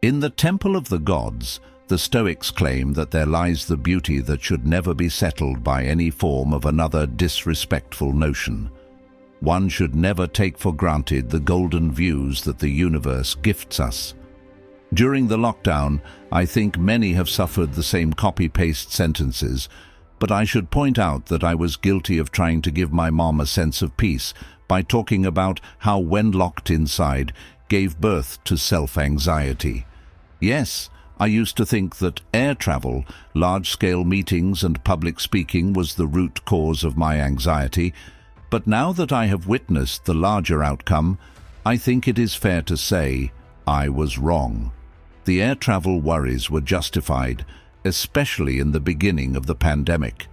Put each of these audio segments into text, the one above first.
In the temple of the gods, the Stoics claim that there lies the beauty that should never be settled by any form of another disrespectful notion. One should never take for granted the golden views that the universe gifts us. During the lockdown, I think many have suffered the same copy-paste sentences, but I should point out that I was guilty of trying to give my mom a sense of peace by talking about how, when locked inside, gave birth to self-anxiety. Yes, I used to think that air travel, large-scale meetings and public speaking was the root cause of my anxiety, but now that I have witnessed the larger outcome, I think it is fair to say I was wrong. The air travel worries were justified, especially in the beginning of the pandemic.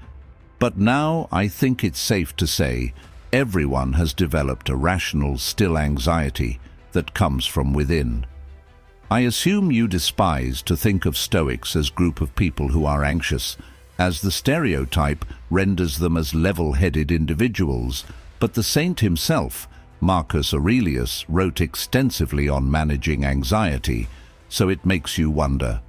But now I think it's safe to say everyone has developed a rational still anxiety that comes from within. I assume you despise to think of Stoics as a group of people who are anxious, as the stereotype renders them as level-headed individuals, but the saint himself, Marcus Aurelius, wrote extensively on managing anxiety, so it makes you wonder.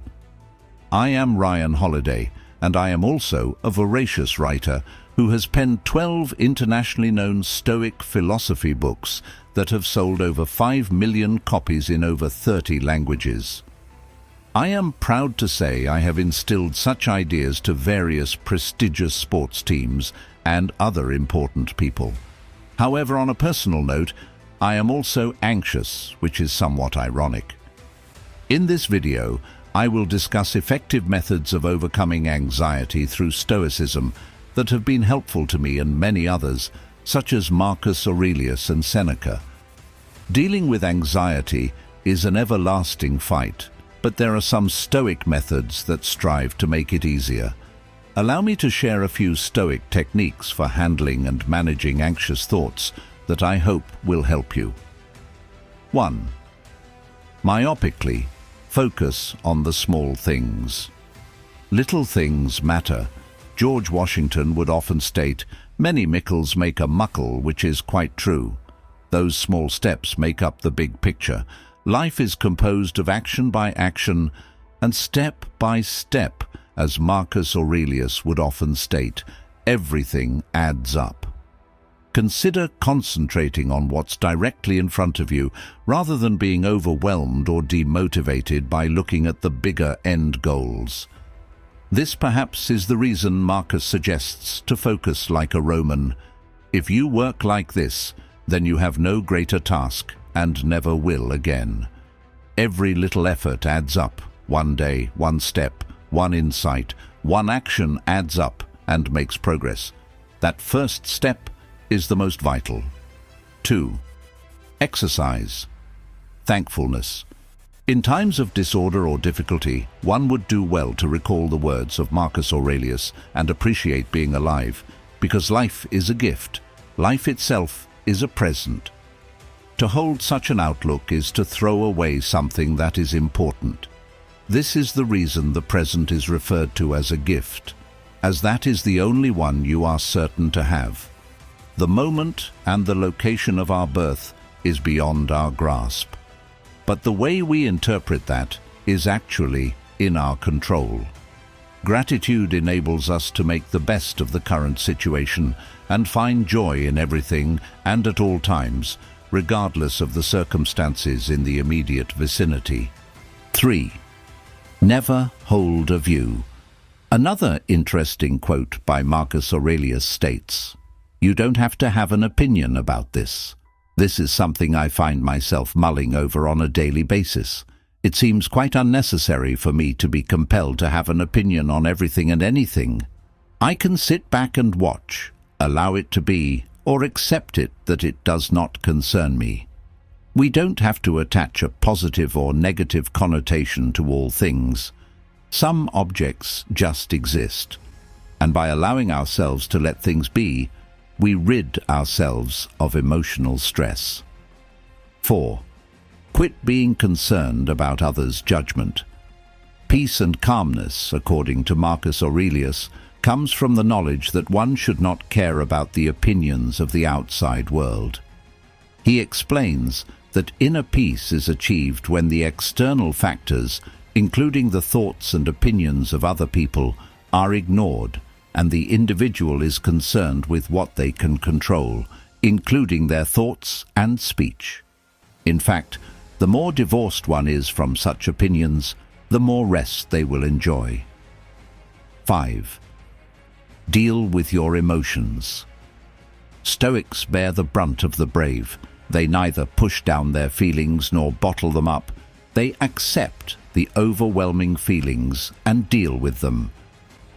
I am Ryan Holiday, and I am also a voracious writer who has penned 12 internationally known Stoic philosophy books that have sold over 5 million copies in over 30 languages. I am proud to say I have instilled such ideas to various prestigious sports teams and other important people. However, on a personal note, I am also anxious, which is somewhat ironic. In this video, I will discuss effective methods of overcoming anxiety through Stoicism that have been helpful to me and many others, such as Marcus Aurelius and Seneca. Dealing with anxiety is an everlasting fight, but there are some Stoic methods that strive to make it easier. Allow me to share a few Stoic techniques for handling and managing anxious thoughts that I hope will help you. 1. Myopically, focus on the small things. Little things matter. George Washington would often state, "Many mickles make a muckle," which is quite true. Those small steps make up the big picture. Life is composed of action by action and step by step, as Marcus Aurelius would often state, everything adds up. Consider concentrating on what's directly in front of you rather than being overwhelmed or demotivated by looking at the bigger end goals. This perhaps is the reason Marcus suggests to focus like a Roman. If you work like this, then you have no greater task and never will again. Every little effort adds up. One day, one step, one insight, one action adds up and makes progress. That first step is the most vital. 2. Exercise. Thankfulness. In times of disorder or difficulty, one would do well to recall the words of Marcus Aurelius and appreciate being alive, because life is a gift. Life itself is a present. To hold such an outlook is to throw away something that is important. This is the reason the present is referred to as a gift, as that is the only one you are certain to have. The moment and the location of our birth is beyond our grasp. But the way we interpret that is actually in our control. Gratitude enables us to make the best of the current situation and find joy in everything and at all times, regardless of the circumstances in the immediate vicinity. 3. Never hold a view. Another interesting quote by Marcus Aurelius states, "You don't have to have an opinion about this." This is something I find myself mulling over on a daily basis. It seems quite unnecessary for me to be compelled to have an opinion on everything and anything. I can sit back and watch, allow it to be, or accept it that it does not concern me. We don't have to attach a positive or negative connotation to all things. Some objects just exist, and by allowing ourselves to let things be, we rid ourselves of emotional stress. 4. Quit being concerned about others' judgment. Peace and calmness, according to Marcus Aurelius, comes from the knowledge that one should not care about the opinions of the outside world. He explains that inner peace is achieved when the external factors, including the thoughts and opinions of other people, are ignored, and the individual is concerned with what they can control, including their thoughts and speech. In fact, the more divorced one is from such opinions, the more rest they will enjoy. 5. Deal with your emotions. Stoics bear the brunt of the brave. They neither push down their feelings nor bottle them up. They accept the overwhelming feelings and deal with them.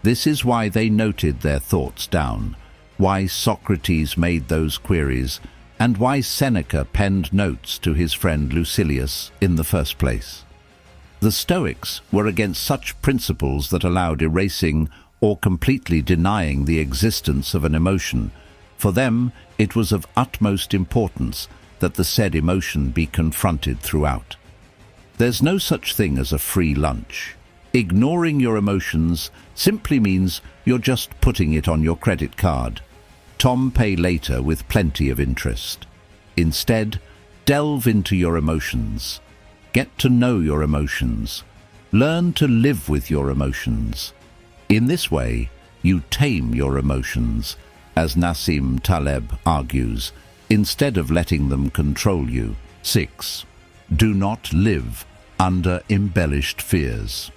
This is why they noted their thoughts down, why Socrates made those queries, and why Seneca penned notes to his friend Lucilius in the first place. The Stoics were against such principles that allowed erasing or completely denying the existence of an emotion. For them, it was of utmost importance that the said emotion be confronted throughout. There's no such thing as a free lunch. Ignoring your emotions simply means you're just putting it on your credit card. Tom pay later with plenty of interest. Instead, delve into your emotions. Get to know your emotions. Learn to live with your emotions. In this way, you tame your emotions, as Nassim Taleb argues, instead of letting them control you. 6. Do not live under embellished fears.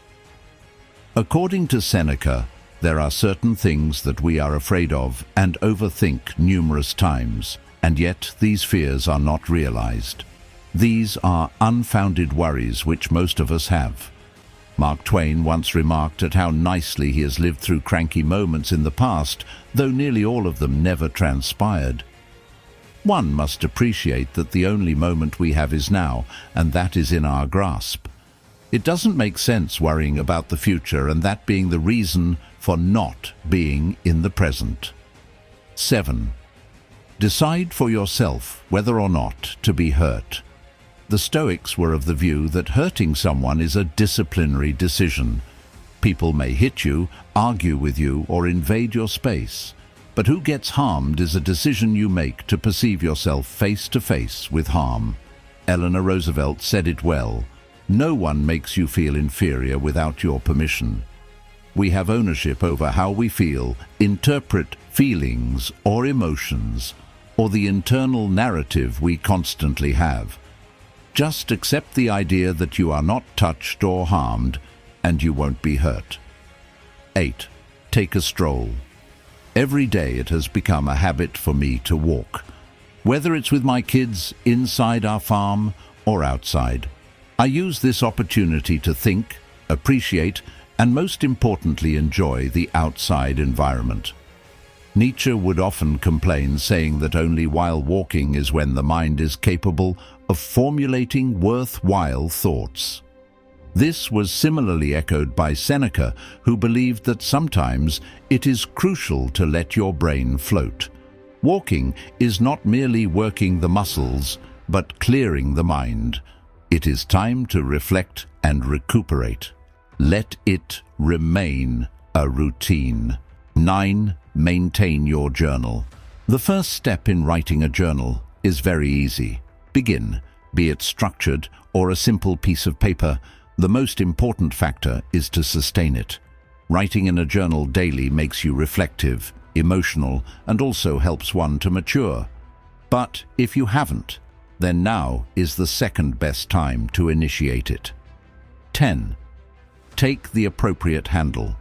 According to Seneca, there are certain things that we are afraid of and overthink numerous times, and yet these fears are not realized. These are unfounded worries which most of us have. Mark Twain once remarked at how nicely he has lived through cranky moments in the past, though nearly all of them never transpired. One must appreciate that the only moment we have is now, and that is in our grasp. It doesn't make sense worrying about the future, and that being the reason for not being in the present. 7. Decide for yourself whether or not to be hurt. The Stoics were of the view that hurting someone is a disciplinary decision. People may hit you, argue with you, or invade your space. But who gets harmed is a decision you make to perceive yourself face to face with harm. Eleanor Roosevelt said it well: no one makes you feel inferior without your permission. We have ownership over how we feel, interpret feelings or emotions, or the internal narrative we constantly have. Just accept the idea that you are not touched or harmed, and you won't be hurt. 8. Take a stroll. Every day it has become a habit for me to walk. Whether it's with my kids, inside our farm, or outside, I use this opportunity to think, appreciate, and most importantly enjoy the outside environment. Nietzsche would often complain, saying that only while walking is when the mind is capable of formulating worthwhile thoughts. This was similarly echoed by Seneca, who believed that sometimes it is crucial to let your brain float. Walking is not merely working the muscles, but clearing the mind. It is time to reflect and recuperate. Let it remain a routine. 9. Maintain your journal. The first step in writing a journal is very easy. Begin, be it structured or a simple piece of paper. The most important factor is to sustain it. Writing in a journal daily makes you reflective, emotional, and also helps one to mature. But if you haven't, then now is the second best time to initiate it. 10. Take the appropriate handle.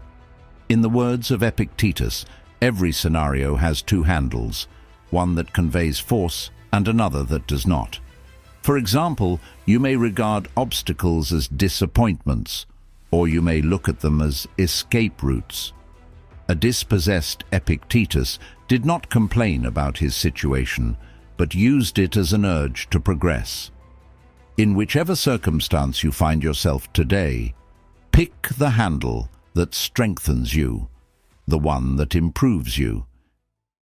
In the words of Epictetus, every scenario has two handles, one that conveys force and another that does not. For example, you may regard obstacles as disappointments, or you may look at them as escape routes. A dispossessed Epictetus did not complain about his situation, but used it as an urge to progress. In whichever circumstance you find yourself today, pick the handle that strengthens you, the one that improves you.